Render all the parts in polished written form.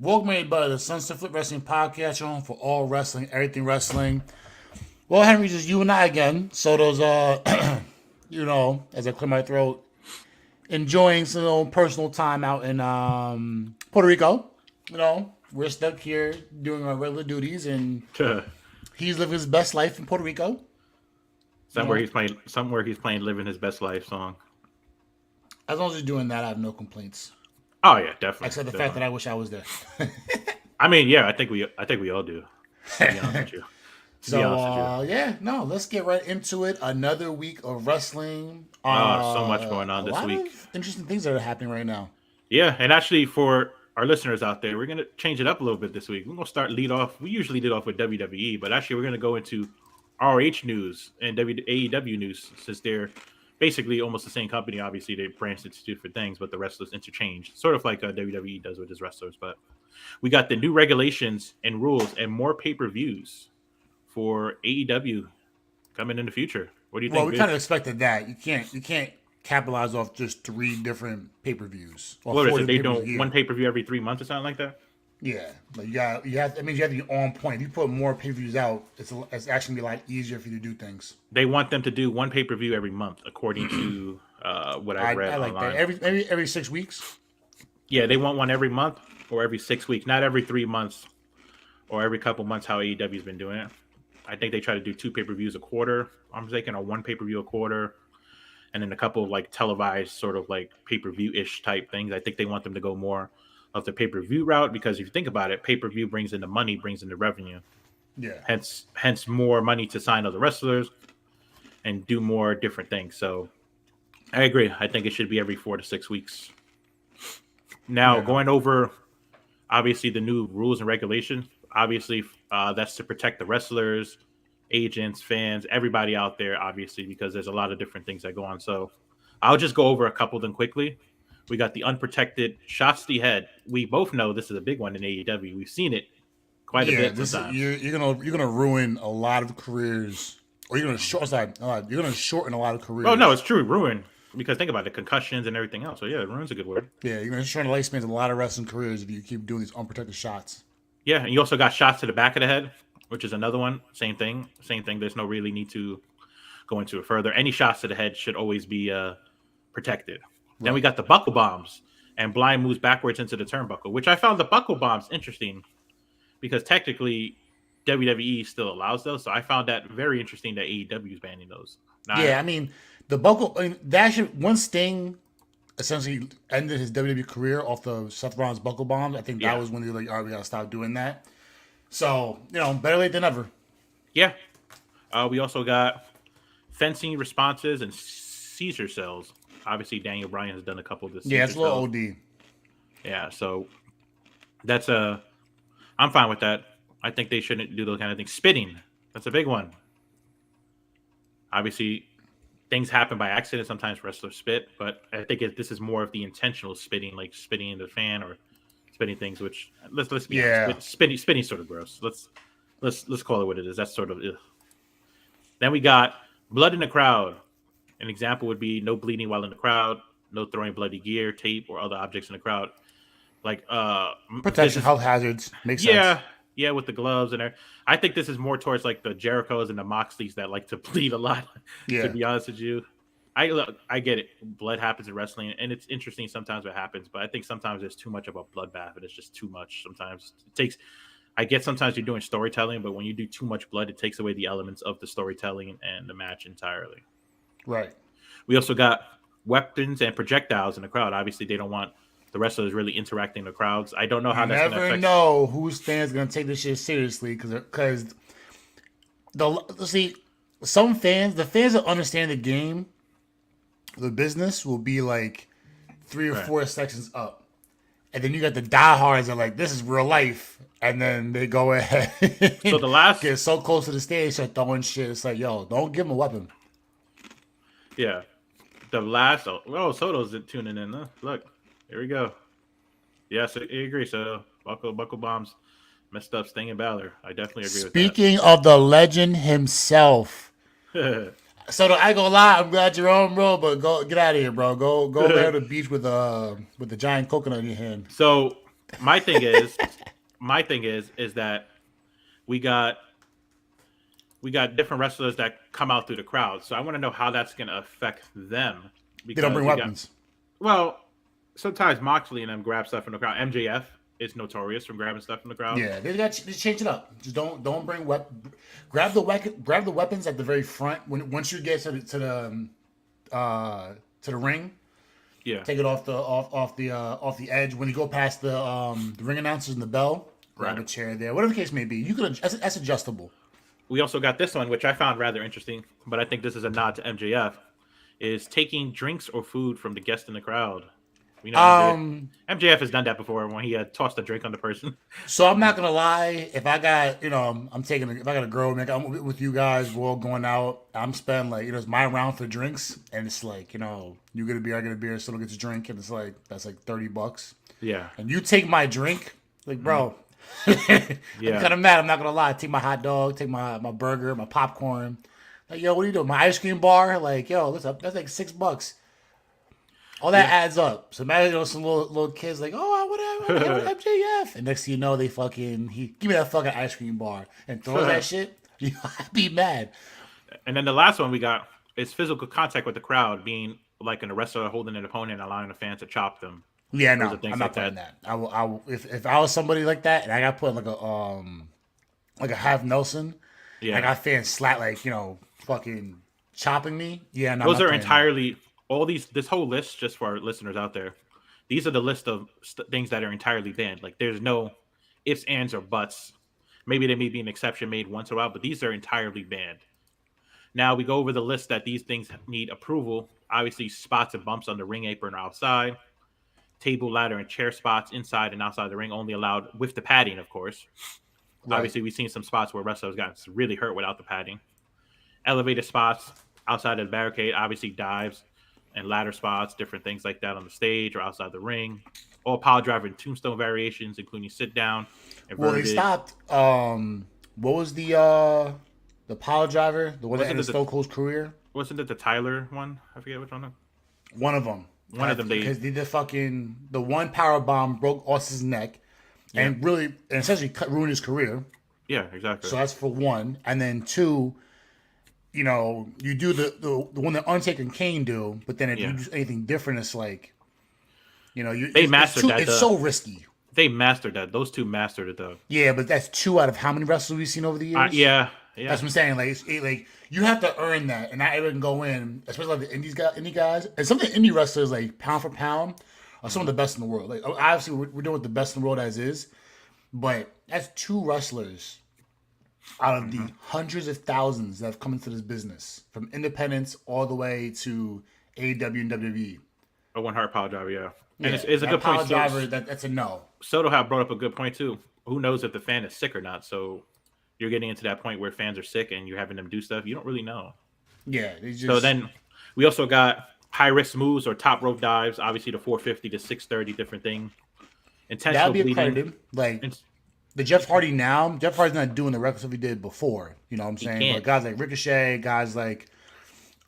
Welcome everybody to the Sunset Flip Wrestling Podcast, your home for all wrestling, everything wrestling. Well, Henry, just you and I again. So those, as I clear my throat, enjoying some personal time out in Puerto Rico. We're stuck here doing our regular duties, and he's living his best life in Puerto Rico. You Somewhere know, he's playing "Living His Best Life" song. as long as he's doing that, I have no complaints, Oh yeah, definitely, except the fact definitely. that I wish I was there. I mean, yeah, I think we all do. To be honest with you, to be So honest with you, yeah, no, let's get right into it. Another week of wrestling. so much going A on this lot week. of interesting things that are happening right now. Yeah, and actually for our listeners out there, we're gonna change it up a little bit this week. We're gonna start lead off. We usually lead off with WWE, but actually we're gonna go into RH news and AEW news since they're basically almost the same company. Obviously, they branched into two different things, but the wrestlers interchange, sort of like WWE does with its wrestlers. But we got the new regulations and rules and more pay per views for AEW coming in the future. What do you Well, think, we kind Viv? of expected that. You can't capitalize off just three different pay per views or What four is it? different They pay per views do a one year. pay per view every 3 months or something like that. Yeah, but you have. I mean, you have to be on point. If you put more pay per views out, it's actually gonna be a lot easier for you to do things. They want them to do one pay per view every month, according to what I've I read like that. online. Every 6 weeks. Yeah, they want one every month or every 6 weeks, not every 3 months or every couple months. How AEW's been doing it. I think they try to do two pay per views a quarter. I'm thinking or one pay per view a quarter, and then a couple of like televised sort of like pay per view ish type things. I think they want them to go more of the pay per view route because if you think about it, pay per view brings in the money, brings in the revenue. Yeah, Hence more money to sign other wrestlers and do more different things. So I agree. I think it should be every 4 to 6 weeks. Now yeah, going over obviously the new rules and regulations. Obviously, that's to protect the wrestlers, agents, fans, everybody out there. Obviously, because there's a lot of different things that go on. So I'll just go over a couple of them quickly. We got the unprotected shots to the head. We both know this is a big one in AEW. We've seen it quite a yeah. bit This sometimes. you're gonna ruin a lot of careers, or you're gonna short. Sorry, you're gonna shorten a lot of Well, no, careers. it's true, ruin. Because think about it, concussions and everything else. So yeah, ruin's a good word. Yeah, you're gonna shorten the lifespans of a lot of wrestling careers if you keep doing these unprotected shots. Yeah, and you also got shots to the back of the head, which is another one. Same thing. Same thing. There's no really need to go into it further. Any shots to the head should always be protected. Then we Right. got the buckle bombs and blind moves backwards into the turnbuckle, which I found the buckle bombs interesting because technically WWE still allows those. So I found that very interesting that AEW is banning those. Now, Yeah, I mean the buckle. I mean, that should once Sting essentially ended his WWE career off the Seth Rollins buckle bombs. I think that yeah, was when they were like, all right, we gotta stop doing that. So better late than never. yeah. We also got fencing responses and seizure cells. Obviously, Daniel Bryan has done a couple of the Yeah, seizure it's a little cells. OD. Yeah, so that's a. I'm fine with that. I think they shouldn't do those kind of things. Spitting, that's a big one. Obviously, things happen by accident. Sometimes wrestlers spit, but I think this is more of the intentional spitting, like spitting in the fan or spitting things. Which let's be honest, Yeah, spitting sort of gross. Let's call it what it is. That's sort of. Ugh. Then we got blood in the crowd. An example would be no bleeding while in the crowd, no throwing bloody gear, tape, or other objects in the crowd. Like this protection, is health hazards makes sense. yeah, yeah, with the gloves and everything. I think this is more towards like the Jerichos and the Moxleys that like to bleed a lot. To Yeah, be honest with you, I get it. Blood happens in wrestling, and it's interesting sometimes what happens. But I think sometimes there's too much of a bloodbath, and it's just too much. Sometimes it takes. I get sometimes you're doing storytelling, but when you do too much blood, it takes away the elements of the storytelling and the match entirely. right. We also got weapons and projectiles in the crowd. Obviously, they don't want the wrestlers really interacting with the crowds. I don't know You how that's going to never affect. know whose fans gonna take this shit seriously because see the fans that understand the game, the business will be like three or Right. four sections up. And then you got the diehards that are like, this is real life. And then they go ahead So and the last, get so close to the stage, start throwing shit. It's like, yo, don't give them a weapon. yeah, the last. Oh, Soto's tuning in. Huh? Look, here we go. Yes, I agree. So buckle bombs messed up Sting and Balor. I definitely agree with that. Speaking of the legend himself. So I ain't gonna lie, I'm glad you're on, bro. But go get out of here, bro. Go lay on the beach with the giant coconut in your hand. So my thing is, is that we got different wrestlers that come out through the crowd. So I want to know how that's going to affect them They don't because bring you got weapons. well, sometimes Moxley and them grab stuff from the crowd. MJF is notorious from grabbing stuff from the crowd. Yeah, they got to change it up. Just don't bring grab the weapons at the very front. Once you get to the ring, Yeah, take it off the edge. When you go past the ring announcers and the bell, grab Right. a chair there. Whatever the case may be, you could that's adjustable. we also got this one, which I found rather interesting, but I think this is a nod to MJF, is taking drinks or food from the guest in the crowd. You know, MJF has done that before when he tossed a drink on the person. So I'm not gonna lie. If I got, if I got a girl, like I'm with you guys, we're all going out. I'm spending like, it's my round for drinks, and it's like, you get a beer, I get a beer, someone gets a drink, and it's like that's like $30. Yeah, And you take my drink, like, bro. Yeah. I'm kind of mad. I'm not gonna lie. Take my hot dog, take my burger, my popcorn. Like, yo, what are you doing? My ice cream bar? Like, yo, that's like $6. All that adds up. So imagine some little kids like, oh, whatever, MJF, and next thing you know, they give me that fucking ice cream bar and throw that shit. I'd be mad. And then the last one we got is physical contact with the crowd, being like an wrestler holding an opponent, allowing the fans to chop them. Yeah, Those no, are things I'm like not playing that. I will. If I was somebody like that, and I got put in like a half Nelson, Yeah, I got fans fucking chopping me. Yeah, no, I'm those not are playing that. entirely all these. This whole list, just for our listeners out there, these are the list of things that are entirely banned. Like there's no ifs, ands, or buts. Maybe there may be an exception made once in a while, but these are entirely banned. Now we go over the list that these things need approval. Obviously, spots and bumps on the ring apron or outside. Table, ladder, and chair spots inside and outside the ring only allowed with the padding, of course. Right. Obviously, we've seen some spots where wrestlers got really hurt without the padding. Elevated spots outside of the barricade, obviously dives and ladder spots, different things like that on the stage or outside the ring. All pile driver and tombstone variations, including sit down, Well, they inverted. stopped. What was the pile driver? The one that Wasn't ended it the- Stone Cold's career. Wasn't it the Tyler one? I forget which one. One of them. One of them, because they did the one power bomb broke Austin's neck, and essentially ruined his career. Yeah, exactly. So that's for one, and then two, you do the one that Undertaker and Kane do, but then if you do anything different, it's like, They mastered that, It's though. so risky. They mastered that. Those two mastered it, though. Yeah, but that's two out of how many wrestlers we've seen over the years? Yeah. That's what I'm saying. Like you have to earn that, and not everyone can go in, especially like the indie guys, and some of the indie wrestlers, like pound for pound, are some of the best in the world. Like obviously, we're doing the best in the world as is, but that's two wrestlers out of the hundreds of thousands that have come into this business, from independents all the way to AEW and WWE. A one heart power driver, yeah. And Yeah, it's a that good power point. driver, that's a no. Soto have brought up a good point too. Who knows if the fan is sick or not? So you're getting into that point where fans are sick and you're having them do stuff. You don't really know. Yeah, they just, So then we also got high risk moves or top rope dives. Obviously the 450 to 630, different thing. Intentional that'll be bleeding. accredited. Like It's- the Jeff Hardy's not doing the records that he did before. You know what I'm saying? can't. But guys like Ricochet, guys like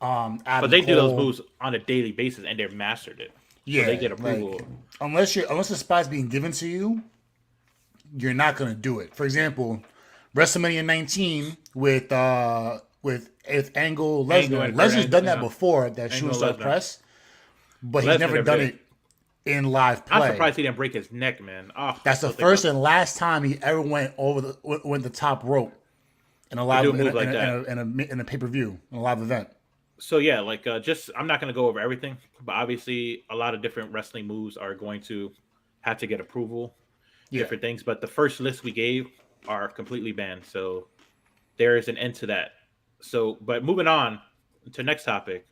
Adam But they do those Cole, moves on a daily basis and they're mastered it. Yeah, they get approval. Like, unless the spot's being given to you, you're not gonna do it. For example, WrestleMania 19 with Angle Lesnar. and Lesnar's Kurt done that Angle, before at that Shooting Star Lesnar. Press, but he's Lesnar never did done great. it in live play. I'm surprised he didn't break his neck, man. Oh, That's the I think first and last time he ever went the top rope in a live do a move like that. in a pay-per-view, in a live event. So yeah, like just I'm not going to go over everything, but obviously a lot of different wrestling moves are going to have to get approval, different things. But the first list we gave are completely banned, so there is an end to that. So, but moving on to next topic,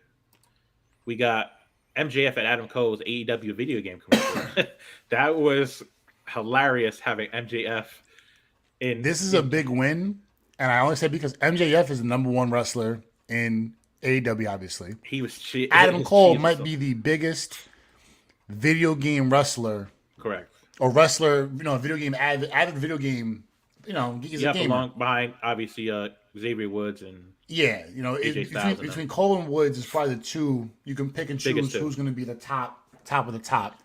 we got MJF at Adam Cole's AEW video game commercial. That was hilarious having MJF in. This is a big win, and I only say because MJF is the number one wrestler in AEW, obviously. He was Adam Cole might be the biggest video game wrestler correct. or wrestler, video game avid video game, he's a Yep, gamer. along behind obviously Xavier Woods and Yeah, Styles between and Cole and Woods is probably the two you can pick and choose Biggest two. who's going to be the top of the top.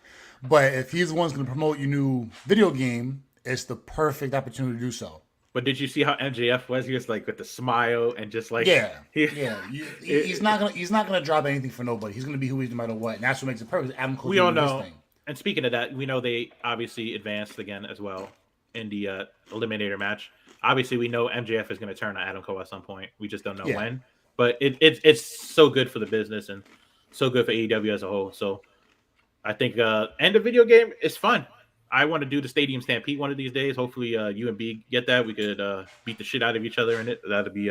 But if he's the one's going to promote your new video game, it's the perfect opportunity to do so. But did you see how MJF was? He was like with the smile and just like Yeah, he, yeah. He's not gonna drop anything for nobody. He's gonna be who he is no matter what, and that's what makes it perfect. Adam Cole we all doing this know. thing. And speaking of that, we know they obviously advanced again as well in the Eliminator match. Obviously, we know MJF is going to turn on Adam Cole at some point. We just don't know when. But it's so good for the business and so good for AEW as a whole. So I think and the video game is fun. I want to do the Stadium Stampede one of these days. Hopefully, you and B get that. We could beat the shit out of each other in it. That'd be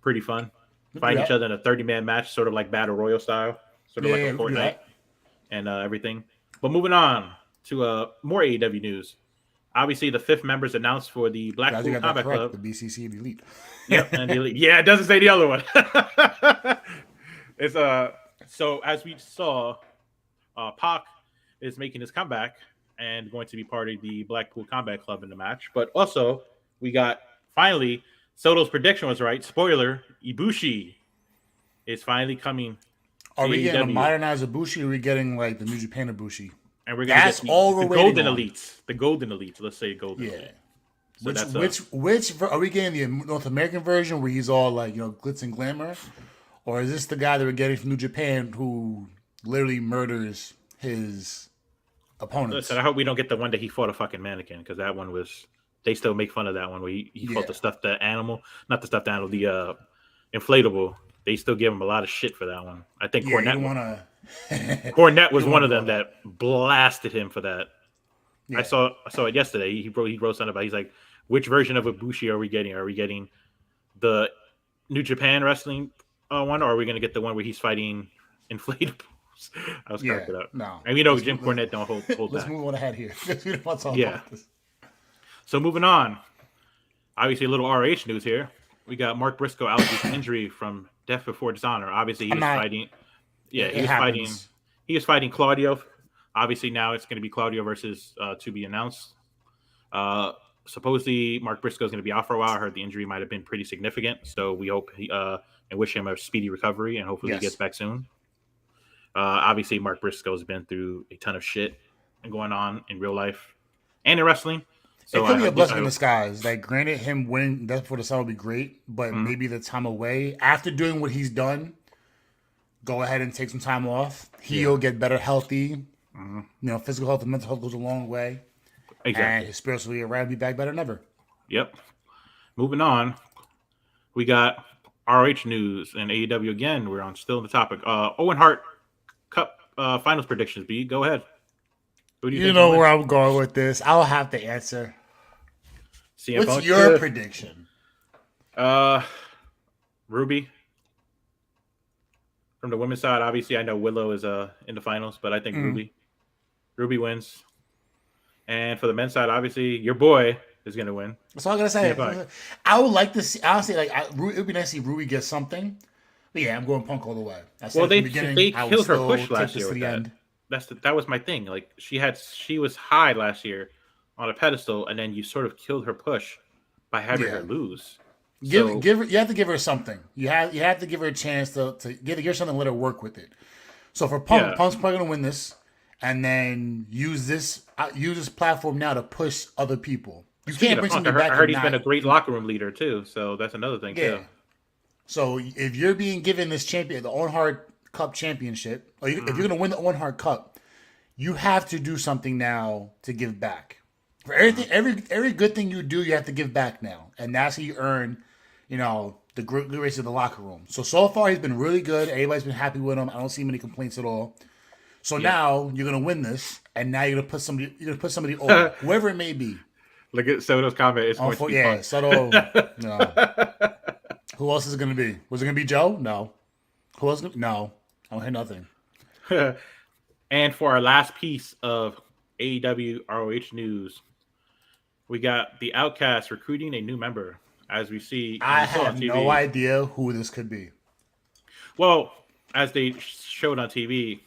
pretty fun. Fight each other in a 30-man match, sort of like Battle Royal style, sort of like a Fortnite and everything. But moving on to more AEW news. Obviously, the 5th members announced for the Blackpool Combat Club. The BCC and Elite. Yep, and the Elite. Yeah, it doesn't say the other one. It's so as we saw, Pac is making his comeback and going to be part of the Blackpool Combat Club in the match. But also, we got finally Soto's prediction was right. Spoiler: Ibushi is finally coming. Are we getting a modernized Ibushi, or are we getting like the New Japan Ibushi? And we're gonna get the Golden Elites. The Golden Elites. Let's say Golden. Yeah. So which are we getting the North American version where he's all like glitz and glamour, or is this the guy that we're getting from New Japan who literally murders his opponents? Listen, I hope we don't get the one that he fought a fucking mannequin, because that one was. They still make fun of that one where he fought the stuffed animal, not the stuffed animal, the inflatable. They still give him a lot of shit for that one. I think Cornette. Cornette was one of them that blasted him for that. Yeah. I saw it yesterday. He wrote something about. He's like, which version of Ibushi are we getting? Are we getting the New Japan wrestling one, or are we going to get the one where he's fighting inflatables? I was cracking up. No, and Jim Cornette don't hold let's back. move on ahead here. We don't want to talk about this. So moving on, obviously a little RH news here. We got Mark Briscoe out due to injury from Death Before Dishonor. Obviously, he was fighting. Yeah, he was fighting Claudio. Obviously, now it's going to be Claudio versus to be announced. Supposedly, Mark Briscoe is going to be out for a while. I heard the injury might have been pretty significant, so we hope and wish him a speedy recovery, and hopefully he gets back soon. Obviously, Mark Briscoe has been through a ton of shit going on in real life and in wrestling. So it could be a blessing in disguise. Like, granted, him winning Death Before Dishonor would be great, but maybe the time away after doing what he's done, go ahead and take some time off. He'll get better, healthy. Physical health and mental health goes a long way. Exactly. And his spirits will be back better than ever. Yep. Moving on, we got RH news and AEW again. We're on still on the topic. Owen Hart Cup finals predictions. B, go ahead. Who do you know where I'm going with this? I'll have to answer. What's your prediction? Ruby. From the women's side, obviously, I know Willow is in the finals, but I think Ruby wins. And for the men's side, obviously, your boy is going to win. That's all I'm going to say. I would like to see, honestly, it would be nice to see Ruby get something. But yeah, I'm going Punk all the way. They killed her push last year with that. That was my thing. Like, she was high last year on a pedestal, and then you sort of killed her push by having her lose. You have to give her something. You have to give her a chance to give her something and let her work with it. So for Punk, Punk's probably gonna win this, and then use this platform now to push other people. You can't bring somebody back. I heard he's been a great locker room leader too, so that's another thing too. So if you're being given this the Owen Hart Cup championship, or if you're gonna win the Owen Hart Cup, you have to do something now to give back. For everything, every good thing you do, you have to give back now, and that's how you earn. The good race of the locker room. So far, he's been really good. Everybody's been happy with him. I don't see many complaints at all. So now you're gonna win this, and now you're gonna put somebody over, whoever it may be. Look at Soto's comment. It's going to be fun. Soto. No. Who else is it gonna be? Was it gonna be Joe? No. Who else? No. I don't hear nothing. And for our last piece of AEW ROH news, we got the Outcast recruiting a new member. As we see, I have no idea who this could be. Well, as they showed on TV,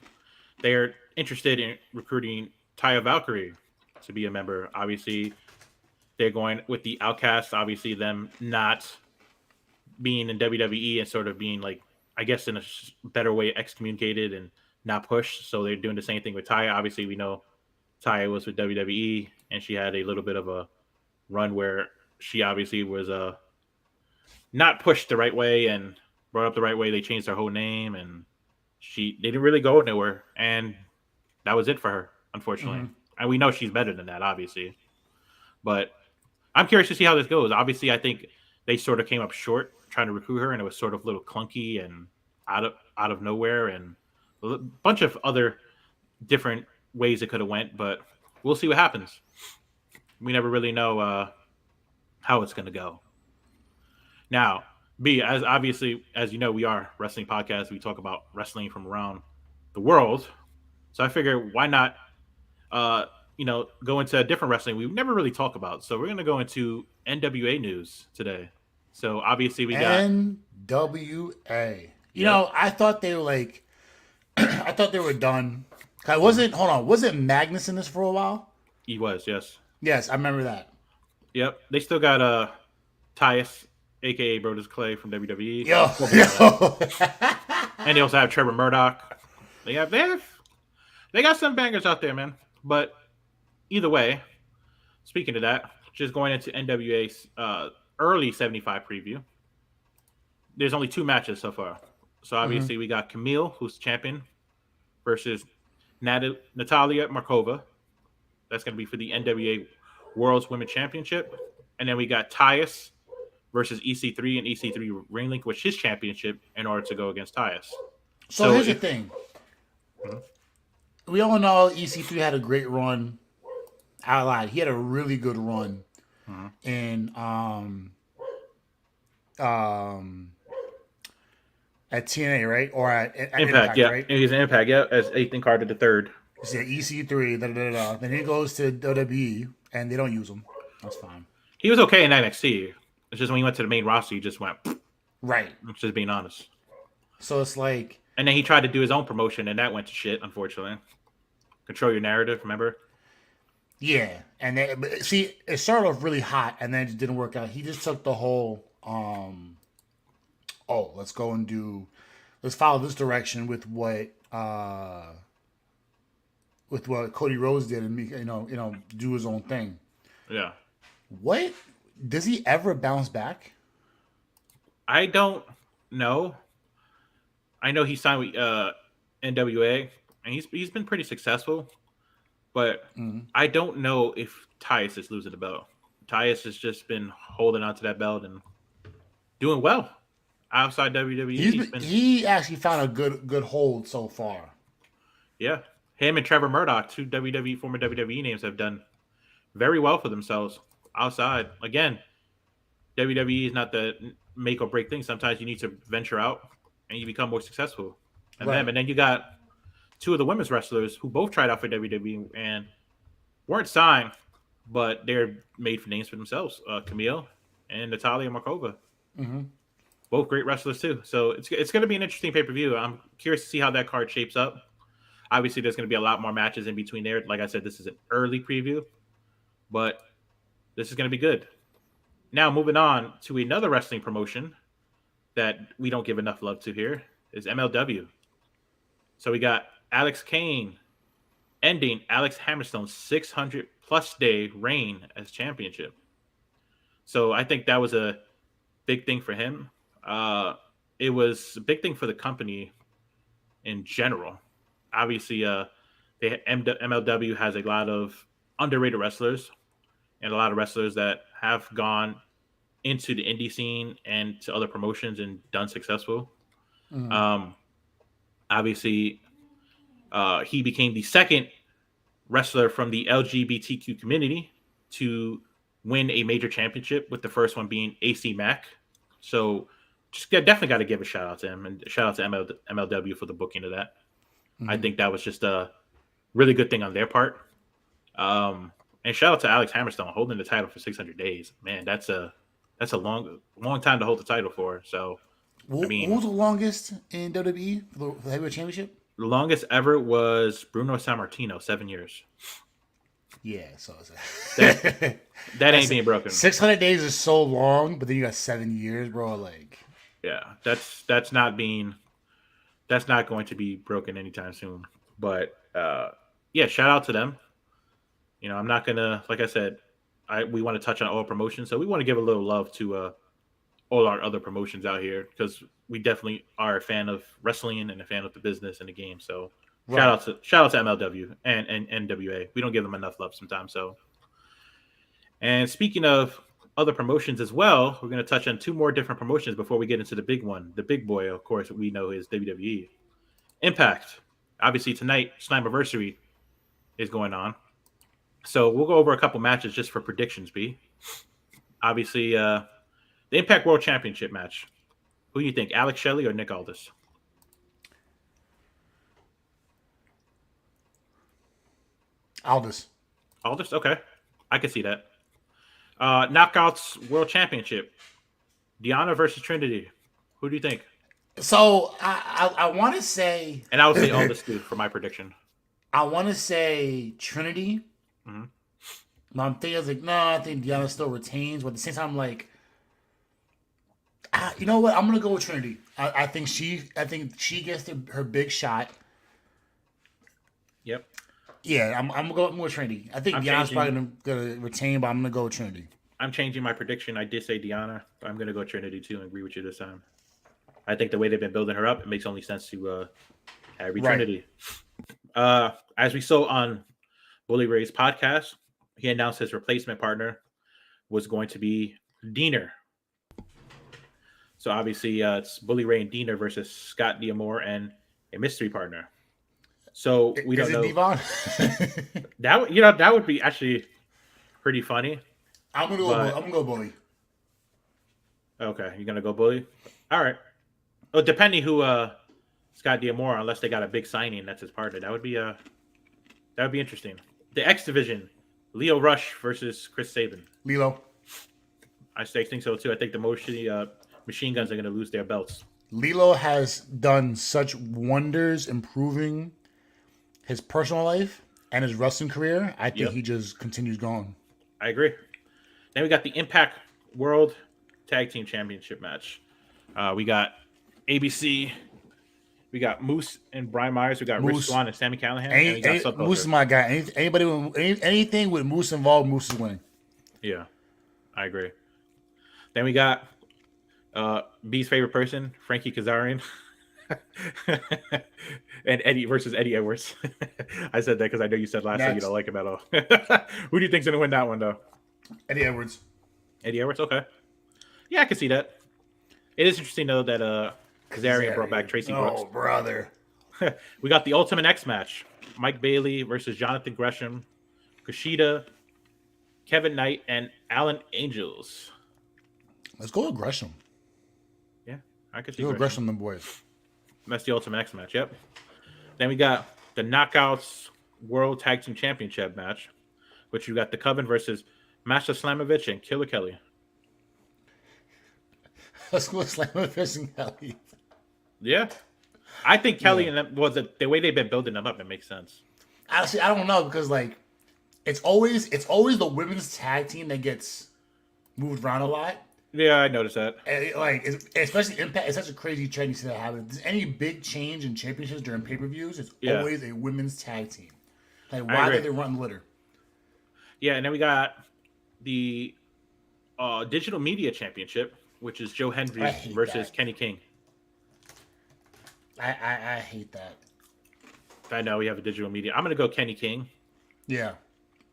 they're interested in recruiting Taya Valkyrie to be a member. Obviously, they're going with the Outcast. Obviously, them not being in WWE and sort of being like, I guess, in a better way excommunicated and not pushed. So they're doing the same thing with Taya. Obviously, we know Taya was with WWE, and she had a little bit of a run where she obviously was not pushed the right way and brought up the right way. They changed her whole name, and they didn't really go nowhere, and that was it for her, unfortunately. Mhm. And we know she's better than that, obviously. But I'm curious to see how this goes. Obviously, I think they sort of came up short trying to recruit her, and it was sort of a little clunky and out of nowhere, and a bunch of other different ways it could have went. But we'll see what happens. We never really know how it's going to go. Now, B, as obviously as you know, we are a wrestling podcast. We talk about wrestling from around the world. So I figure why not go into a different wrestling we never really talk about. So we're gonna go into NWA news today. So obviously we got NWA. You Yep. know, I thought they were like, I thought they were done. Wasn't hold on? Wasn't Magnus in this for a while? he was, yes. Yes, I remember that. Yep. They still got Tyus, aka Brodus Clay from WWE. Yo, We'll be on that. yo. And they also have Trevor Murdoch. They got some bangers out there, man. But either way, speaking of that, just going into NWA's early 75 preview, there's only 2 matches so far. So obviously we got Camille, who's champion, versus Natalia Markova. That's going to be for the NWA World's Women's Championship. And then we got Tyus versus EC3, and EC3 relinquished his championship in order to go against Tyus. So here's the thing. We all know EC3 had a great run. I lied. He had a really good run in at TNA, right? Or at Impact, yeah. right? And he's an Impact, yeah, as Ethan Carter the third. So EC3, da, da, da, da. Then he goes to WWE, and they don't use him. That's fine. He was okay in NXT. It's just when he went to the main roster, he just went, Right. just being honest. So it's like, And then he tried to do his own promotion, and that went to shit, unfortunately. Control Your Narrative, remember? yeah. And then, but see, it started off really hot, and then it just didn't work out. He just took the whole, let's follow this direction with what Cody Rhodes did, and do his own thing. Yeah. What does he ever bounce back? I don't know. I know he signed with NWA, and he's been pretty successful, but I don't know if Tyus is losing the belt. Tyus has just been holding on to that belt and doing well outside WWE. He actually found a good hold so far. Yeah, him and Trevor Murdoch, 2 former WWE names, have done very well for themselves outside. Again, WWE is not the make or break thing. Sometimes you need to venture out and you become more successful. And then you got 2 of the women's wrestlers who both tried out for WWE and weren't signed, but they're made for names for themselves. Camille and Natalia Markova. Mm-hmm. Both great wrestlers too. So it's going to be an interesting pay-per-view. I'm curious to see how that card shapes up. Obviously, there's going to be a lot more matches in between there. Like I said, this is an early preview, but this is going to be good. Now, moving on to another wrestling promotion that we don't give enough love to here is MLW. So we got Alex Kane ending Alex Hammerstone's 600-plus day reign as championship. So I think that was a big thing for him. It was a big thing for the company in general. Obviously, MLW has a lot of underrated wrestlers and a lot of wrestlers that have gone into the indie scene and to other promotions and done successful. Obviously, he became the second wrestler from the LGBTQ community to win a major championship, with the first one being AC Mack. So definitely got to give a shout out to him, and shout out to MLW for the booking of that. I think that was just a really good thing on their part. And shout out to Alex Hammerstone holding the title for 600 days. Man, that's a long time to hold the title for. So, what was the longest in WWE for the heavyweight championship? The longest ever was Bruno Sammartino, 7 years. Yeah, so that ain't being broken. 600 days is so long, but then you got 7 years, bro. Like, yeah, that's not being that's not going to be broken anytime soon. But yeah, shout out to them. I'm not gonna, like I said, we want to touch on all promotions, so we want to give a little love to all our other promotions out here because we definitely are a fan of wrestling and a fan of the business and the game. So Right. shout out to MLW and NWA. We don't give them enough love sometimes. So, and speaking of other promotions as well, we're going to touch on two more different promotions before we get into the big one. The big boy, of course, we know is WWE. Impact. Obviously, tonight, Slammiversary is going on. So we'll go over a couple matches just for predictions, B. Obviously, the Impact World Championship match. Who do you think, Alex Shelley or Nick Aldis? Aldis. Aldis? Okay. I can see that. Knockouts World Championship. Deanna versus Trinity. Who do you think? So I want to say, And I would say Aldis too for my prediction. I want to say Trinity. Mm-hmm. But I'm thinking, I was like, no, I think Deanna still retains. But at the same time, I'm like, you know what? I'm gonna go with Trinity. I think she gets her big shot. Yep. Yeah, I'm gonna go with Trinity. I think I'm Deanna's changing- probably gonna retain, but I'm gonna go with Trinity. I'm changing my prediction. I did say Deanna, but I'm going to go Trinity too and agree with you this time. I think the way they've been building her up, it makes only sense to have Trinity. As we saw on Bully Ray's podcast, he announced his replacement partner was going to be Diener. So obviously, it's Bully Ray and Diener versus Scott D'Amore and a mystery partner. So we don't know. Devon? That would be actually pretty funny. I'm gonna go Bully. Okay, you're gonna go Bully. All right. Well, depending who Scott D'Amore, unless they got a big signing, that's his partner. That would be interesting. The X Division, Leo Rush versus Chris Sabin. Lilo. I think so too. I think the Machine Guns are gonna lose their belts. Lilo has done such wonders improving his personal life and his wrestling career. I think he just continues going. I agree. Then we got the Impact World Tag Team Championship match. We got ABC. We got Moose and Brian Myers. We got Rich Swann and Sami Callihan. And we got Moose is my guy. Anything with Moose involved, Moose is winning. Yeah, I agree. Then we got B's favorite person, Frankie Kazarian. And Eddie versus Eddie Edwards. I said that because I know you said last time you don't like him at all. Who do you think's gonna win that one though? Eddie Edwards. Eddie Edwards, okay. Yeah, I can see that. It is interesting though that Kazarian brought back Tracy Brooks. Oh, brother. We got the Ultimate X match. Mike Bailey versus Jonathan Gresham, Kushida, Kevin Knight, and Alan Angels. Let's go with Gresham. Yeah, I can see Gresham, the boys. That's the Ultimate X match, yep. Then we got the Knockouts World Tag Team Championship match, which you got the Coven versus Master Slamovich and Killer Kelly. Let's go with Slamovich and Kelly. Yeah. I think Kelly and them, the way they've been building them up, it makes sense. Honestly, I don't know because it's always the women's tag team that gets moved around a lot. Yeah, I noticed that. And especially Impact, it's such a crazy trend you see that happen. If there's any big change in championships during pay-per-views, it's always a women's tag team. Like, why did they run litter? Yeah, and then we got the Digital Media Championship, which is Joe Hendry versus Kenny King. I hate that. I know we have a Digital Media. I'm going to go Kenny King. Yeah.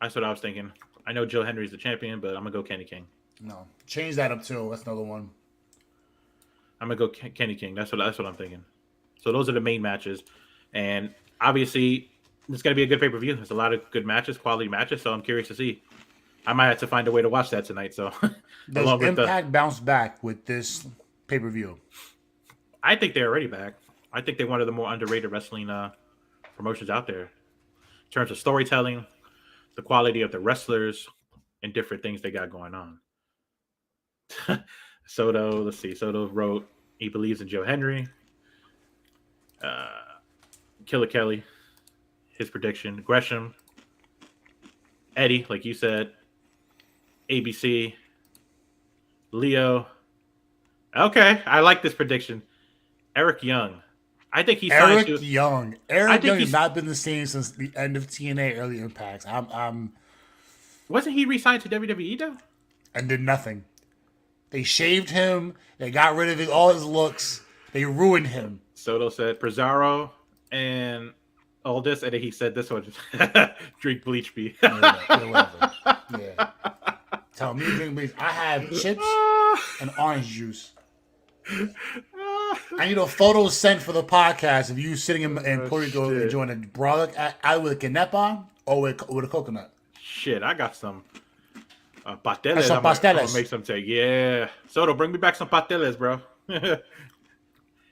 That's what I was thinking. I know Joe Henry's the champion, but I'm going to go Kenny King. No. Change that up, too. That's another one. I'm going to go Kenny King. That's what I'm thinking. So those are the main matches. And obviously, it's going to be a good pay-per-view. There's a lot of good matches, quality matches, so I'm curious to see. I might have to find a way to watch that tonight. So, does Impact bounce back with this pay-per-view? I think they're already back. I think they're one of the more underrated wrestling promotions out there in terms of storytelling, the quality of the wrestlers, and different things they got going on. Soto wrote he believes in Joe Henry. Killer Kelly, his prediction. Gresham, Eddie, like you said. ABC, Leo. Okay, I like this prediction. Eric Young. I think he signed Eric to. Young. I Eric think Young has he's not been the same since the end of TNA early impacts. wasn't he re-signed to WWE though? And did nothing. They shaved him. They got rid of all his looks. They ruined him. Soto said Pizarro and all this, and then he said this one: drink bleach me. Whatever. Yeah. Tell me to drink bleach. I have chips and orange juice. I need a photo sent for the podcast of you sitting in Puerto Rico enjoying a brother either with a canepa or with a coconut. Shit, I got some pasteles. Some I'm gonna pasteles. make some take. Yeah, Soto, bring me back some pasteles, bro.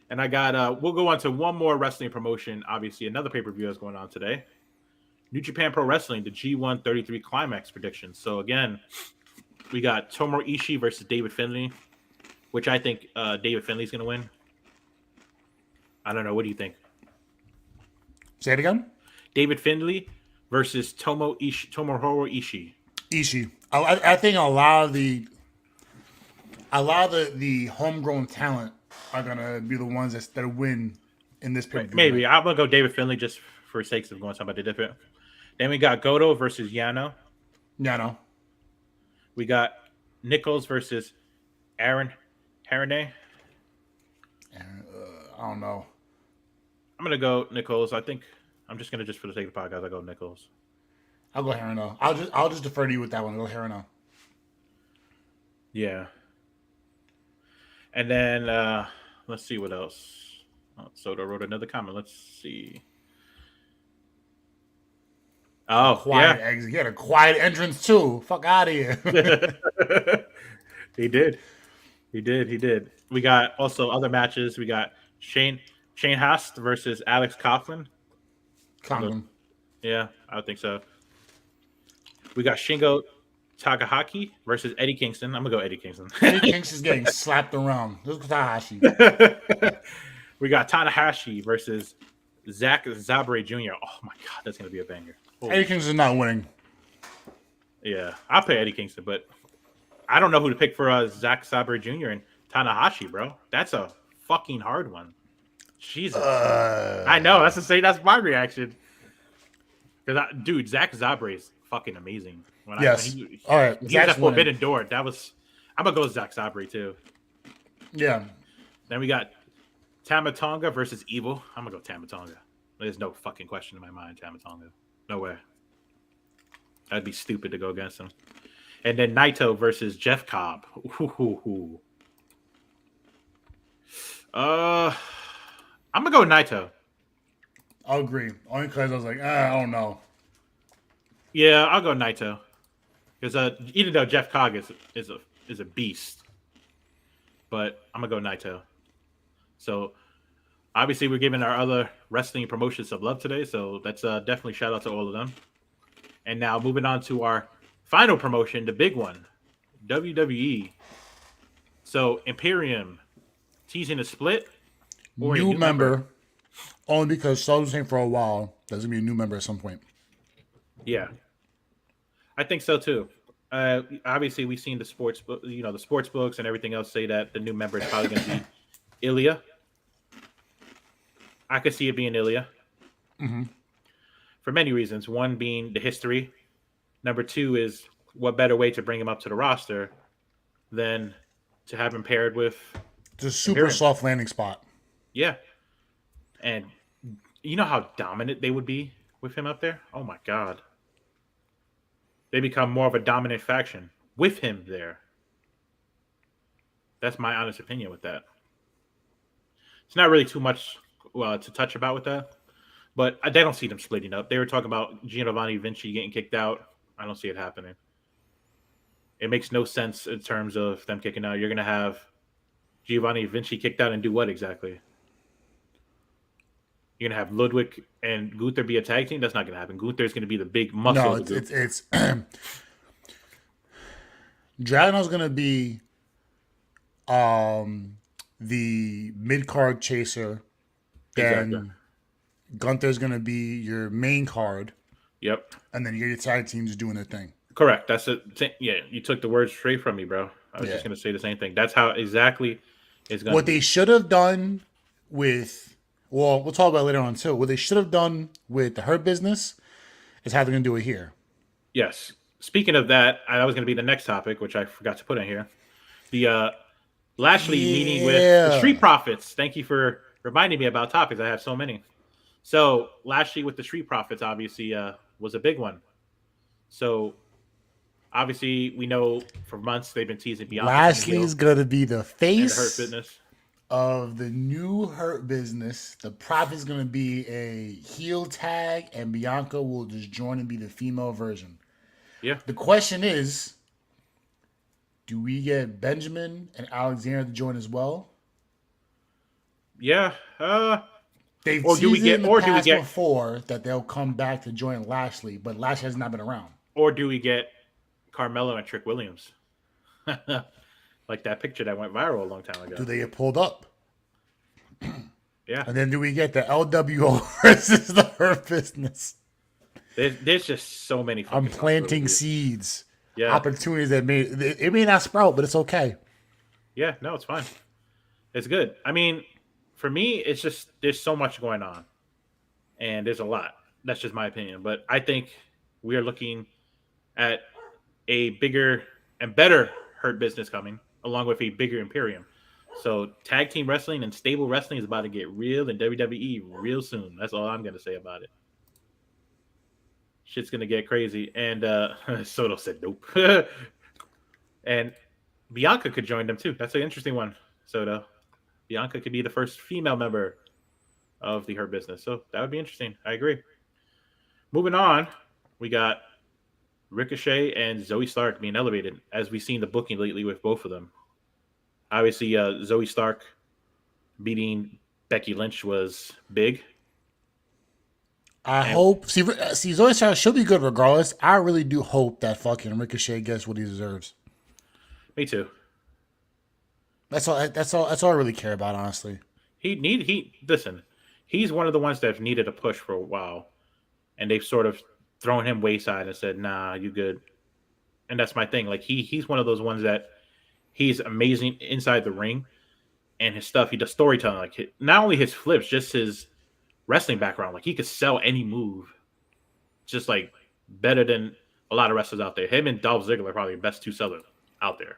And I got we'll go on to one more wrestling promotion. Obviously, another pay-per-view is going on today. New Japan Pro Wrestling, the G133 Climax predictions. So again, we got Tomohiro Ishii versus David Finlay, which I think David Finlay's going to win. I don't know. What do you think? Say it again. David Finlay versus Tomohiro Ishii. Ishii. I think a lot of the homegrown talent are gonna be the ones that win in this pay-per-view. Maybe I'm gonna go David Finlay just for sakes of going somebody different. Then we got Goto versus Yano. Yano. We got Nichols versus Aaron Harane. I don't know. I'm gonna go Nichols. I think I'm just gonna for the sake of the podcast, I go Nichols. I'll go Harano. I'll just defer to you with that one. I'll go Harano. Yeah. And then let's see what else. Oh, Soto wrote another comment. Let's see. Oh, Quiet yeah. exit. He had a quiet entrance too. Fuck out of here. He did. We got also other matches. We got Shane Haas versus Alex Coughlin. Conklin. Yeah, I would think so. We got Shingo Takahaki versus Eddie Kingston. I'm gonna go Eddie Kingston. Eddie Kingston's getting slapped around. This is Tanahashi. We got Tanahashi versus Zack Sabre Jr. Oh my god, that's gonna be a banger. Holy Eddie Kingston's not winning. Yeah, I'll pay Eddie Kingston, but I don't know who to pick for Zack Sabre Jr. and Tanahashi, bro. That's a fucking hard one. Jesus, I know. That's my reaction. Because, dude, Zack Sabre is fucking amazing. Yes. All right. He was at Forbidden Door. I'm gonna go with Zack Sabre too. Yeah. Then we got Tama Tonga versus Evil. I'm gonna go Tama Tonga. There's no fucking question in my mind. Tama Tonga. No way. That'd be stupid to go against him. And then Naito versus Jeff Cobb. I'm gonna go with Naito. I'll agree. Only because I was like, I don't know. Yeah, I'll go Naito. Because even though Jeff Cobb is a beast, but I'm gonna go Naito. So obviously we're giving our other wrestling promotions some love today, so that's definitely shout out to all of them. And now moving on to our final promotion, the big one, WWE. So Imperium teasing a split. Or New member. Only because Soul's saying for a while, there's gonna be a new member at some point. Yeah, I think so too. Obviously, we've seen the sports books and everything else say that the new member is probably going to be Ilya. I could see it being Ilya for many reasons. One being the history. Number two is what better way to bring him up to the roster than to have him paired with It's a super Imperium. soft landing spot. Yeah. And you know how dominant they would be with him up there? Oh my God. They become more of a dominant faction with him there. That's my honest opinion with that. It's not really too much to touch about with that, but they don't see them splitting up. They were talking about Giovanni Vinci getting kicked out. I don't see it happening. It makes no sense in terms of them kicking out. You're going to have Giovanni Vinci kicked out and do what exactly? You're going to have Ludwig and Gunther be a tag team? That's not going to happen. Gunther is going to be the big muscle. No, it's Dragunov's going to be the mid-card chaser. Then Exactly. Gunther's going to be your main card. Yep. And then you get your tag teams doing their thing. Correct. That's it. Yeah, you took the words straight from me, bro. I was just going to say the same thing. That's how exactly it's going What they should have done with Well, we'll talk about it later on too. What they should have done with the Hurt Business is how they're gonna do it here. Yes. Speaking of that, that was going to be the next topic, which I forgot to put in here. The Lashley meeting with the Street Yeah. Profits. Thank you for reminding me about topics. I have so many. So Lashley with the Street Profits obviously was a big one. So obviously we know for months they've been teasing Bianca Lashley's gonna be the and the Hurt face Business. of the new Hurt Business. The Prophet's gonna be a heel tag, and Bianca will just join and be the female version. Yeah. The question is, do we get Benjamin and Alexander to join as well? Yeah. They've Or do we teased it get- in the or do we past get- before that they'll come back to join Lashley, but Lashley has not been around. Or do we get Carmelo and Trick Williams? Like that picture that went viral a long time ago. Do they get pulled up? Yeah. And then do we get the LWO versus the Hurt Business? There's just so many. I'm fucking planting possibilities. seeds, Yeah. opportunities that it may not sprout, but it's okay. Yeah, no, it's fine. It's good. I mean, for me, it's just there's so much going on, and there's a lot. That's just my opinion. But I think we are looking at a bigger and better Hurt Business coming, along with a bigger Imperium. So tag team wrestling and stable wrestling is about to get real in WWE real soon. That's all I'm gonna say about it. Shit's gonna get crazy. And Soto said nope. And Bianca could join them too. That's an interesting one, Soto. Bianca could be the first female member of the Hurt Business. So that would be interesting. I agree. Moving on, we got Ricochet and Zoe Stark being elevated, as we've seen the booking lately with both of them. Obviously, Zoe Stark beating Becky Lynch was big. I hope. See, Zoe Stark should be good regardless. I really do hope that fucking Ricochet gets what he deserves. Me too. That's all. That's all I really care about, honestly. Listen. He's one of the ones that have needed a push for a while, and they've sort of thrown him wayside and said, "Nah, you good." And that's my thing. Like he's one of those ones that he's amazing inside the ring, and his stuff. He does storytelling. Like not only his flips, just his wrestling background. Like he could sell any move, just like better than a lot of wrestlers out there. Him and Dolph Ziggler are probably the best two sellers out there.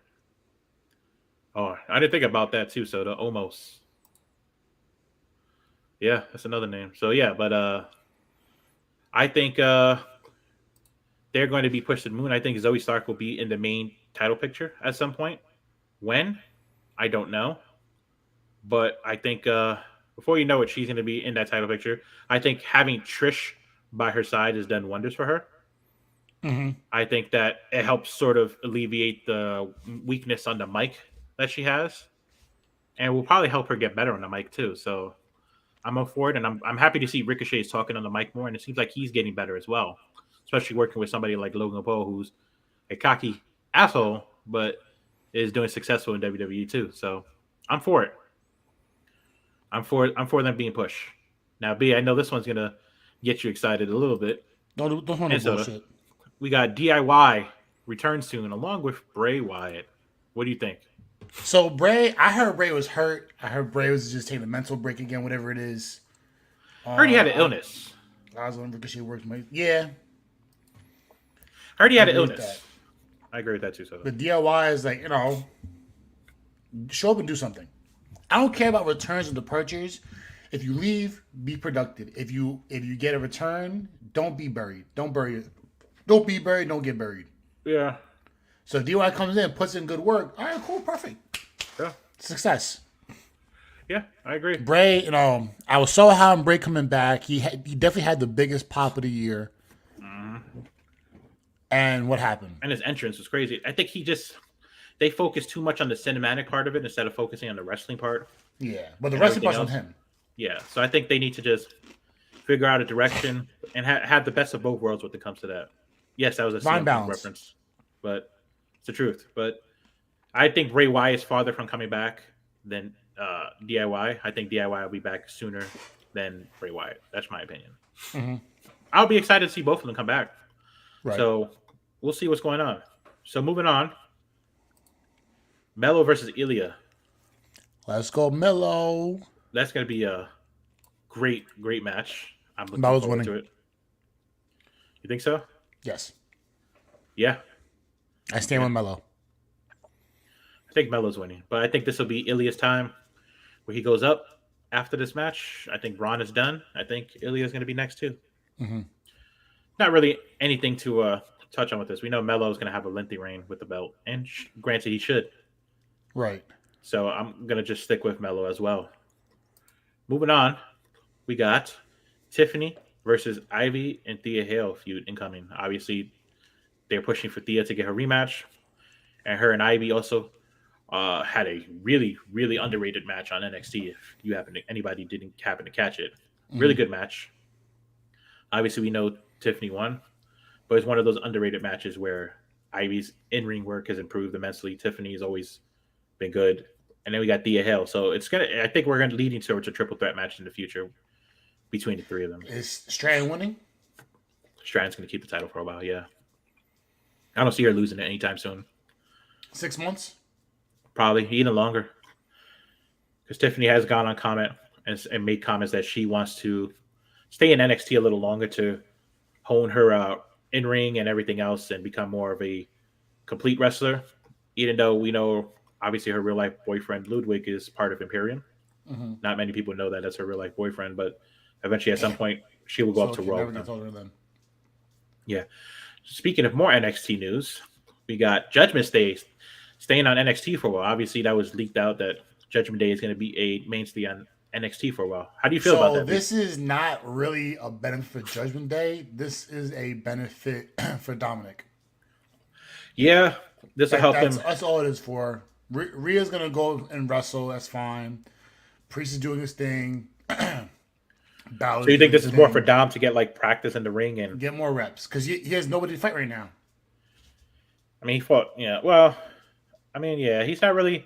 Oh, I didn't think about that too. So the Omos. Yeah, that's another name. So yeah, but I think they're going to be pushed to the moon. I think Zoe Stark will be in the main title picture at some point. When? I don't know. But I think before you know it, she's going to be in that title picture. I think having Trish by her side has done wonders for her. Mm-hmm. I think that it helps sort of alleviate the weakness on the mic that she has. And will probably help her get better on the mic too. So I'm up for it, and I'm happy to see Ricochet is talking on the mic more, and it seems like he's getting better as well, especially working with somebody like Logan Paul, who's a cocky asshole, but is doing successful in WWE too. So I'm for it. I'm for them being pushed. Now, B, I know this one's gonna get you excited a little bit. Don't hold no And so, bullshit. We got DIY return soon, along with Bray Wyatt. What do you think? So Bray, I heard Bray was hurt. I heard Bray was just taking a mental break again, whatever it is. I heard he had an illness. I was on Ricochet works. Yeah, I heard he had an agree with illness. I agree with that too. So the DIY is like, show up and do something. I don't care about returns and departures. If you leave, be productive. If you get a return, don't be buried. Don't bury it. Don't be buried. Don't get buried. yeah, So if DIY comes in, puts in good work. All right, cool, perfect. yeah, Success. yeah. I agree. Bray, I was so high on Bray coming back. He definitely had the biggest pop of the year. And what happened? And his entrance was crazy. I think they focused too much on the cinematic part of it instead of focusing on the wrestling part. Yeah, but the And wrestling everything part's on else. him. Yeah, so I think they need to just figure out a direction and have the best of both worlds when it comes to that. Yes, that was a Fine CM Punk balance. reference, but it's the truth. But I think Bray Wyatt is farther from coming back than DIY. I think DIY will be back sooner than Bray Wyatt. That's my opinion. Mhm. I'll be excited to see both of them come back. Right. So we'll see what's going on. So moving on, Mello versus Ilya. Let's go, Mello. That's going to be a great match. I'm looking Melo's forward winning. to it. You think so? Yes. Yeah. I stand with Melo. I think Melo's winning, but I think this will be Ilya's time where he goes up after this match. I think Braun is done. I think Ilya's going to be next too. Mm-hmm. Not really anything to touch on with this. We know Melo is going to have a lengthy reign with the belt, and granted, he should. Right. So I'm going to just stick with Melo as well. Moving on, we got Tiffany versus Ivy and Thea Hale feud incoming. Obviously, they're pushing for Thea to get her rematch, and her and Ivy also had a really, really underrated match on NXT. If you anybody didn't happen to catch it, really good match. Obviously, we know Tiffany won, but it's one of those underrated matches where Ivy's in-ring work has improved immensely. Tiffany's always been good, and then we got Thea Hale. So it's gonna. I think we're gonna leading towards a triple threat match in the future between the three of them. Is Stratton winning? Stratton's gonna keep the title for a while. Yeah, I don't see her losing it anytime soon. 6 months? Probably even longer, because Tiffany has gone on comment and made comments that she wants to stay in NXT a little longer to hone her in ring and everything else and become more of a complete wrestler. Even though we know, obviously, her real life boyfriend Ludwig is part of Imperium. Mm-hmm. Not many people know that that's her real life boyfriend, but eventually, at some point, she will go up to Raw. Yeah. Speaking of more NXT news, we got Judgment Day staying on NXT for a while. Obviously, that was leaked out that Judgment Day is going to be a mainstay on NXT for a while. How do you feel about that? This is not really a benefit for Judgment Day. This is a benefit for Dominic. Yeah, this will help him. That's all it is for. Rhea's going to go and wrestle. That's fine. Priest is doing his thing. So you think this is more for Dom to get like practice in the ring and get more reps? Because he has nobody to fight right now. I mean, he fought. Yeah, well, I mean, yeah, he's not really.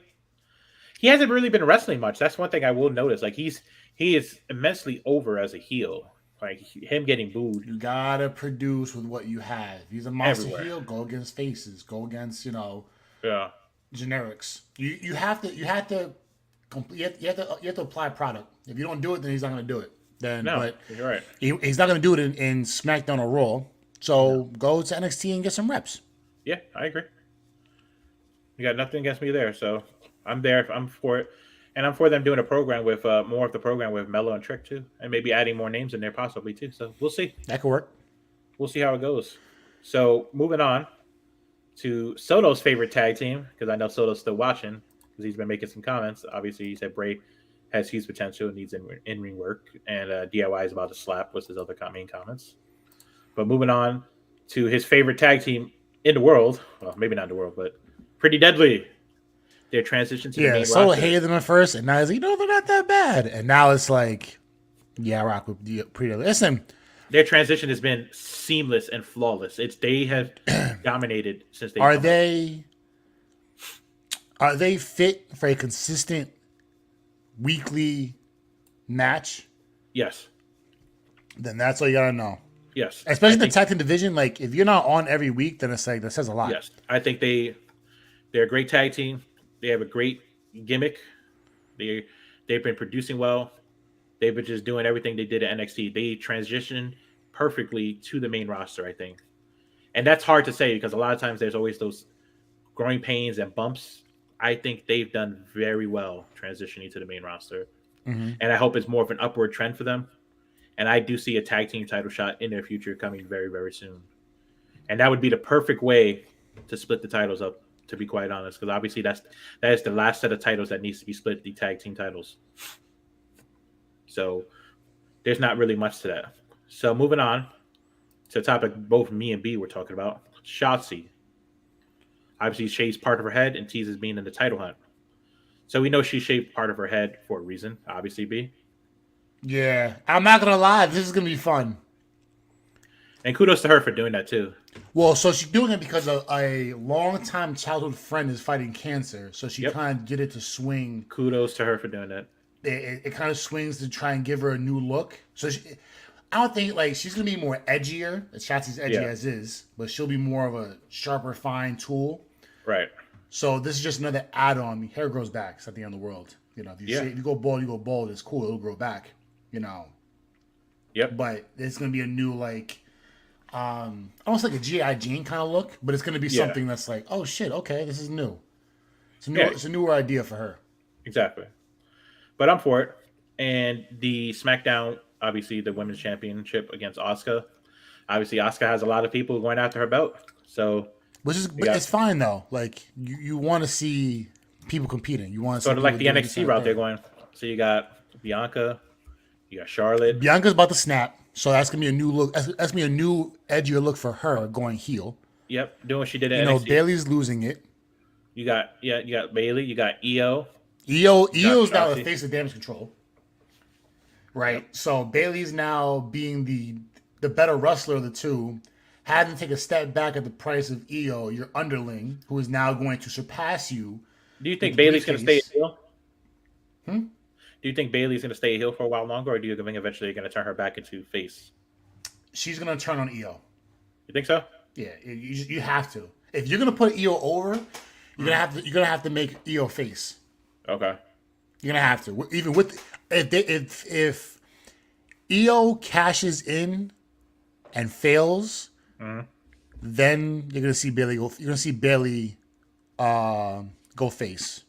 He hasn't really been wrestling much. That's one thing I will notice. Like he is immensely over as a heel. Like him getting booed. You gotta produce with what you have. He's a monster heel. Go against faces. Go against generics. You have to apply product. If you don't do it, then he's not gonna do it. Then but you're right. He's not gonna do it in SmackDown or Raw. So go to NXT and get some reps. Yeah, I agree. You got nothing against me there, so I'm there. I'm for it, and I'm for them doing a program with more of the program with Melo and Trick too, and maybe adding more names in there possibly too. So we'll see. That could work. We'll see how it goes. So moving on to Soto's favorite tag team, because I know Soto's still watching because he's been making some comments. Obviously, he said Bray has huge potential and needs in-ring work, and DIY is about to slap was his other main comments. But moving on to his favorite tag team in the world, well, maybe not in the world, but Pretty Deadly. Their transition to the main Solo roster. hated them at first, and now he's like, no, they're not that bad. And now it's like, yeah, I rock with Pretty Deadly. Listen, their transition has been seamless and flawless. They have dominated since they. Are they fit for a consistent weekly match? Yes. Then that's all you gotta know. Yes. Especially the tag team division. Like, if you're not on every week, then it's like, that says a lot. Yes. I think they're a great tag team. They have a great gimmick. They've been producing well. They've been just doing everything they did at NXT. They transitioned perfectly to the main roster, I think. And that's hard to say because a lot of times there's always those growing pains and bumps. I think they've done very well transitioning to the main roster. Mm-hmm. And I hope it's more of an upward trend for them. And I do see a tag team title shot in their future coming very, very soon. And that would be the perfect way to split the titles up, to be quite honest, because obviously that is the last set of titles that needs to be split, the tag team titles. So there's not really much to that. So moving on to a topic both me and B were talking about, Shotzi. Obviously shaves part of her head and teases being in the title hunt. So we know she shaved part of her head for a reason, obviously, B. Yeah, I'm not going to lie. This is going to be fun. And kudos to her for doing that, too. Well, so she's doing it because a long-time childhood friend is fighting cancer. So she kind of get it to swing. Kudos to her for doing that. It kind of swings to try and give her a new look. So I don't think she's going to be more edgier. Shotzi's edgy as is. But she'll be more of a sharper, fine tool. Right. So this is just another add-on. Hair grows back. It's not the end of the world. If you go bald, you go bald. It's cool. It'll grow back. Yep. but it's gonna be a new like almost like a GI Jane kind of look, but it's gonna be Yeah. something that's like, oh shit, okay, this is new. Yeah. It's a newer idea for her. Exactly. But I'm for it. And the SmackDown, obviously, the women's championship against Asuka. Obviously, Asuka has a lot of people going after her belt. So Which is, we but got it's fine though. Like you want to see people competing. You want to see sort of people like the doing this NXT kind of route they're thing. going. So you got Bianca, you got Charlotte. Bianca's about to snap, so that's gonna be a new look. That's gonna be a new edgier look for her going heel. Yep, doing what she did at You know, NXT. Bailey's losing it. You got Bailey, you got Io, you got Io's now the Shotzi. face of Damage Control, right? Yep. So Bailey's now being the better wrestler of the two, having to take a step back at the price of Io, your underling, who is now going to surpass you Do you with think the Bailey's going to stay a briefcase. heel? Hmm? Do you think Bailey's going to stay a heel for a while longer, or do you think eventually you're going to turn her back into face? She's gonna turn on Io. You think so? Yeah, you have to. If you're gonna put Io over, you're gonna have to make Io face. Okay. You're gonna have to. Even with if Io cashes in and fails, Mhm. then you're gonna see Bailey go. You're gonna see Bailey go face.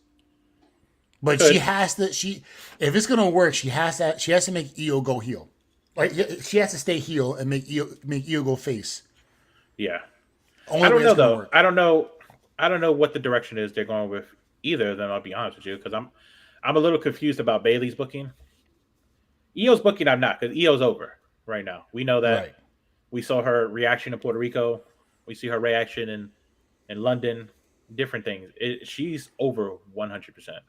But she Could. has to. If it's gonna work, she has to. She has to make Io go heel. Like she has to stay heel and make Io go face. Yeah. I Only don't way know it's gonna though. work. I don't know. I don't know what the direction is they're going with either of them. I'll be honest with you, because I'm a little confused about Bailey's booking. Io's booking, I'm not, because Io's over right now. We know that. Right. We saw her reaction in Puerto Rico. We see her reaction in London. Different things. She's over 100%.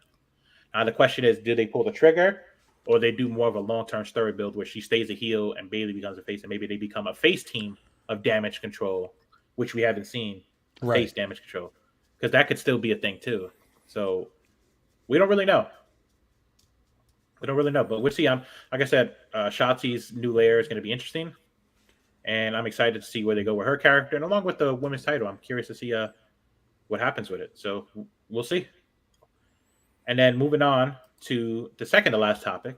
Now the question is, do they pull the trigger, or they do more of a long term story build where she stays a heel and Bailey becomes a face, and maybe they become a face team of Damage Control, which we haven't seen face Right. Damage Control, because that could still be a thing too. So we don't really know. We don't really know, but we'll see. Like I said, Shotzi's new layer is going to be interesting, and I'm excited to see where they go with her character, and along with the women's title, I'm curious to see what happens with it. So we'll see. And then moving on to the second to last topic,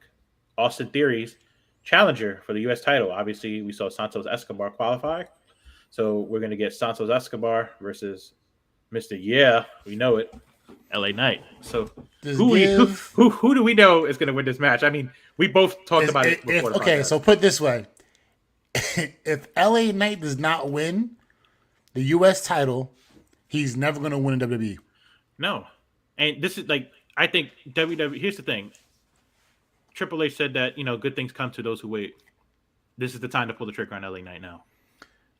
Austin Theory's challenger for the U.S. title. Obviously, we saw Santos Escobar qualify, so we're going to get Santos Escobar versus Mister Yeah, we know it, LA Knight. So Just give who do we know is going to win this match? I mean, we both talked about it if before the okay. podcast. So put it this way: if LA Knight does not win the U.S. title, he's never going to win in WWE. No, and this is like I think WWE. Here's the thing: Triple H said that good things come to those who wait. This is the time to pull the trigger on LA Knight now.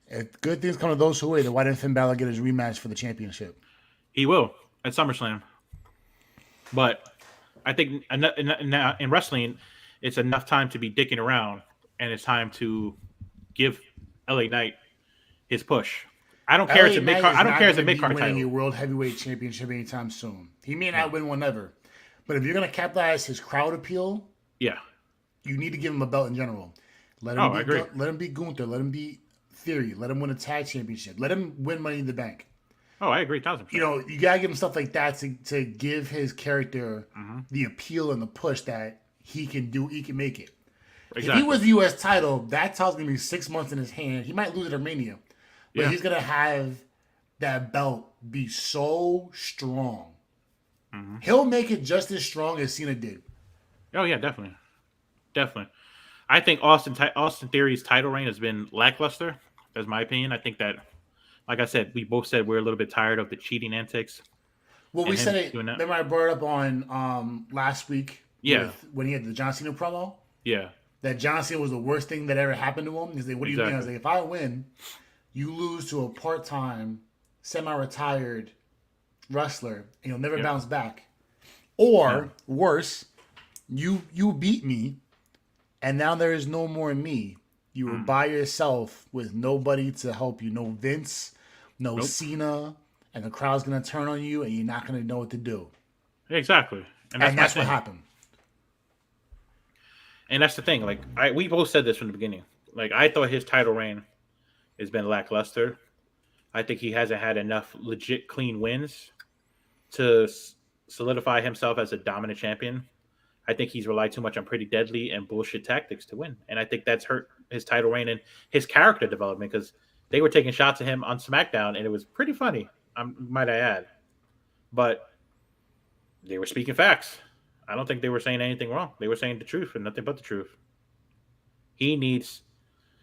If good things come to those who wait, then why didn't Finn Balor get his rematch for the championship? He will at SummerSlam. But I think in wrestling, it's enough time to be dicking around, and it's time to give LA Knight his push. I don't care. It's a mid card. I don't care. It's a mid card winning a title. world heavyweight championship anytime soon. He may not win one ever, but if you're going to capitalize his crowd appeal, Yeah. you need to give him a belt in general. Let him Oh, I agree. Let him beat Gunther. Let him beat Theory. Let him win a tag championship. Let him win Money in the Bank. Oh, I agree. 1,000%. You gotta give him stuff like that to give his character the appeal and the push that he can do. He can make it. If Exactly. he was the U.S. title, that title's gonna be 6 months in his hand. He might lose it at Mania, but Yeah. he's gonna have that belt be so strong. He'll make it just as strong as Cena did. Oh yeah, definitely, definitely. I think Austin Theory's title reign has been lackluster. That's my opinion. I think that, like I said, we both said we're a little bit tired of the cheating antics. Well, we And him said it. doing that. Remember, I brought it up on last week. Yeah. When he had the John Cena promo. Yeah, That John Cena was the worst thing that ever happened to him. He's like, "What do you mean?" I was like, "If I win, you lose to a part-time, semi-retired wrestler, and you'll never bounce back. Or worse, you beat me, and now there is no more me. You were by yourself with nobody to help you. No Vince, no Cena, and the crowd's gonna turn on you, and you're not gonna know what to do." exactly. And my that's what thing. happened. And that's the thing. Like we both said this from the beginning. Like I thought his title reign has been lackluster. I think he hasn't had enough legit clean wins to solidify himself as a dominant champion. I think he's relied too much on pretty deadly and bullshit tactics to win, and I think that's hurt his title reign and his character development because they were taking shots at him on SmackDown, and it was pretty funny. Might I add, but they were speaking facts. I don't think they were saying anything wrong. They were saying the truth and nothing but the truth. He needs,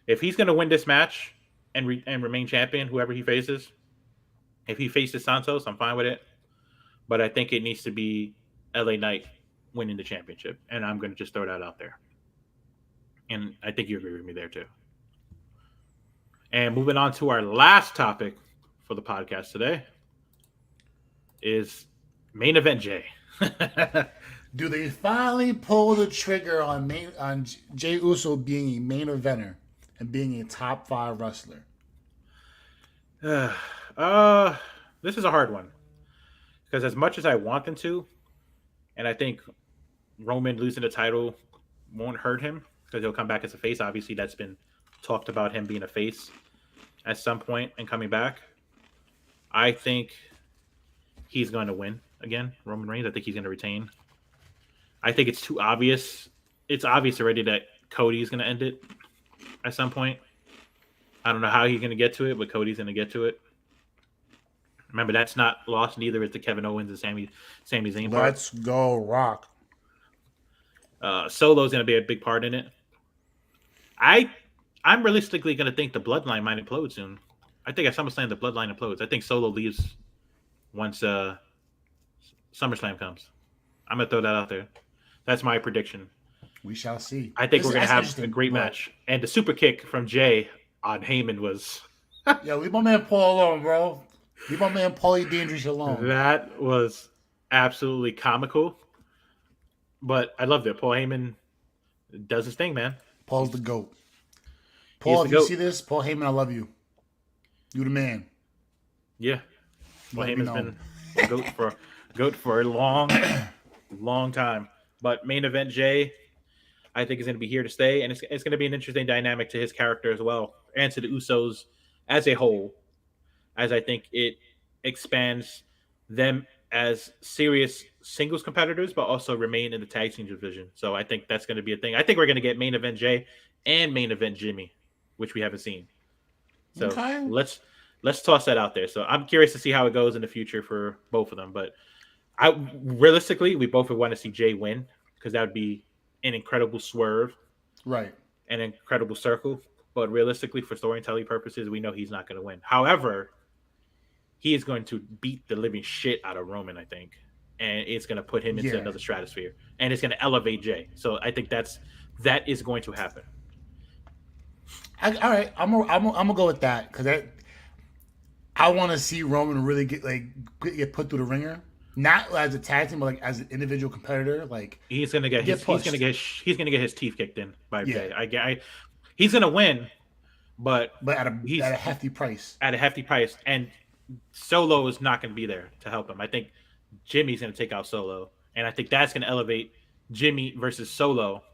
if he's going to win this match and remain champion, whoever he faces. If he faces Santos, I'm fine with it. But I think it needs to be LA Knight winning the championship, and I'm going to just throw that out there. And I think you agree with me there too. And moving on to our last topic for the podcast today is main event Jay. Do they finally pull the trigger on Jey Uso being a main eventer and being a top 5 wrestler? This is a hard one because as much as I want them to, and I think Roman losing the title won't hurt him because he'll come back as a face. Obviously, that's been talked about him being a face at some point and coming back. I think he's going to win again, Roman Reigns. I think he's going to retain. I think it's too obvious. It's obvious already that Cody's going to end it at some point. I don't know how he's going to get to it, but Cody's going to get to it. Remember, that's not lost. Neither is the Kevin Owens and Sami Zayn part. Let's go, Rock. Solo's going to be a big part in it. I'm realistically going to think the Bloodline might implode soon. I think at SummerSlam the Bloodline implodes. I think Solo leaves once SummerSlam comes. I'm going to throw that out there. That's my prediction. We shall see. I think we're going to have a great match. And the super kick from Jay on Heyman was... Yo, leave my man Paul alone, bro. Leave my man Paulie Dangerous alone. That was absolutely comical. But I loved it. Paul Heyman does his thing, man. Paul's the GOAT. Paul, if you see this, Paul Heyman, I love you. You the man. Yeah. Paul Heyman's been a GOAT for a long time. But main event Jay, I think is going to be here to stay. And it's going to be an interesting dynamic to his character as well. And to the Usos as a whole. As I think it expands them as serious singles competitors, but also remain in the tag team division. So I think that's going to be a thing. I think we're going to get main event Jay and main event Jimmy, which we haven't seen. So okay. Let's toss that out there. So I'm curious to see how it goes in the future for both of them. But realistically, we both would want to see Jay win because that would be an incredible swerve, right? An incredible circle. But realistically, for storytelling purposes, we know he's not going to win. However, he is going to beat the living shit out of Roman, I think. And it's going to put him into another stratosphere. And it's going to elevate Jay. So I think that is going to happen. All right. I'm gonna go with that because I want to see Roman really get put through the ringer. Not as a tag team, but like as an individual competitor. Like he's going to get his teeth kicked in by Jay. He's going to win, but at a hefty price. At a hefty price. And Solo is not going to be there to help him. I think Jimmy's going to take out Solo. And I think that's going to elevate Jimmy versus Solo.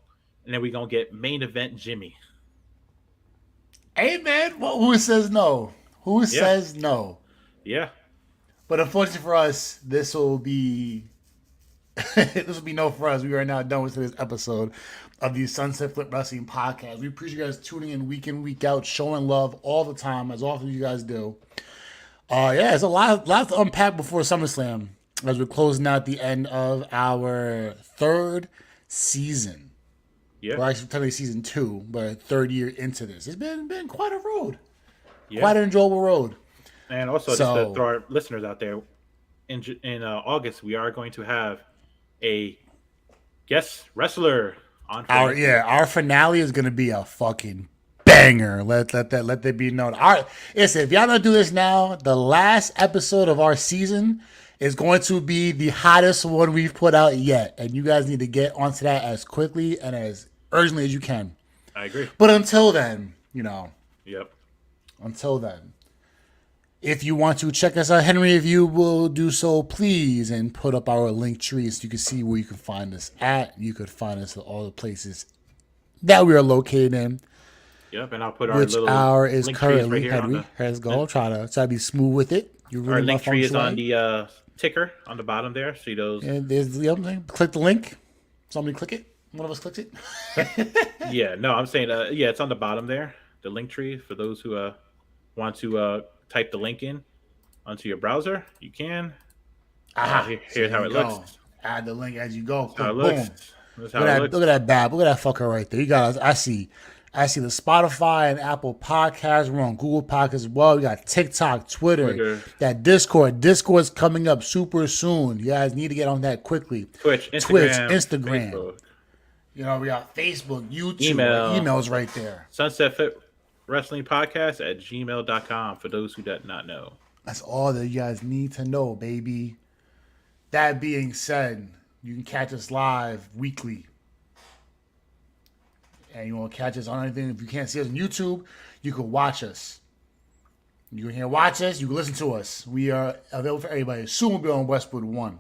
And then we're going to get main event Jimmy. Hey, man. Who says no? Who says no? Yeah. But unfortunately for us, this will be no for us. We are now done with this episode of the Sunset Flip Wrestling Podcast. We appreciate you guys tuning in, week out, showing love all the time, as often as you guys do. It's a lot to unpack before SummerSlam as we're closing out the end of our third season. Yeah. Well, actually, technically season 2, but third year into this. It's been quite a road. Yeah. Quite an enjoyable road. And also, just to throw our listeners out there, in August, we are going to have a guest wrestler on. Our finale is going to be a fucking banger. Let that be known. Listen, if y'all don't do this now, the last episode of our season is going to be the hottest one we've put out yet, and you guys need to get onto that as quickly and as urgently as you can. I agree. But until then, Yep. Until then, if you want to check us out, Henry, if you will do so, please, and put up our link tree so you can see where you can find us at. You could find us at all the places that we are located in. Yep, and I'll put our which little our is link currently right Henry. Let's go. Try to be smooth with it. Our link tree is on the ticker on the bottom there. See those? And there's click the link. Somebody click it. One of us clicks it. Yeah, no, I'm saying, yeah, it's on the bottom there, the link tree for those who want to type the link in onto your browser. You can. Aha. So Here's there how you it go. looks. Add the link as you go. How it Click. looks. Boom. That's how it looks. Look at that bad. Look at that fucker right there. You got. I see the Spotify and Apple Podcasts. We're on Google Podcasts as well. We got TikTok, Twitter. That Discord. Discord's coming up super soon. You guys need to get on that quickly. Twitch, Instagram. Facebook. You know, we got Facebook, YouTube, emails right there. Sunset Fit Wrestling Podcast at gmail.com for those who do not know. That's all that you guys need to know, baby. That being said, you can catch us live weekly. And you want to catch us on anything. If you can't see us on YouTube, you can watch us. You can watch us. You can listen to us. We are available for everybody. Soon we'll be on Westwood 1.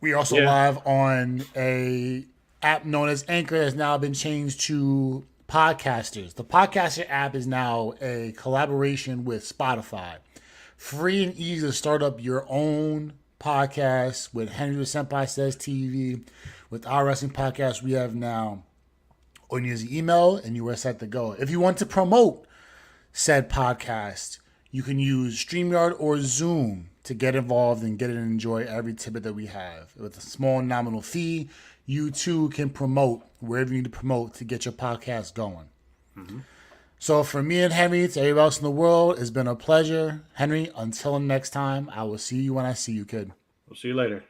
We are also live on a app known as Anchor that has now been changed to Podcasters. The Podcaster app is now a collaboration with Spotify. Free and easy to start up your own podcast with Henry the Senpai Says TV. With our wrestling podcast we have now. Or you use the email and you are set to go. If you want to promote said podcast, you can use StreamYard or Zoom to get involved and get and enjoy every tidbit that we have. With a small nominal fee, you too can promote wherever you need to promote to get your podcast going. Mm-hmm. So for me and Henry, to everybody else in the world, it's been a pleasure. Henry, until next time, I will see you when I see you, kid. We'll see you later.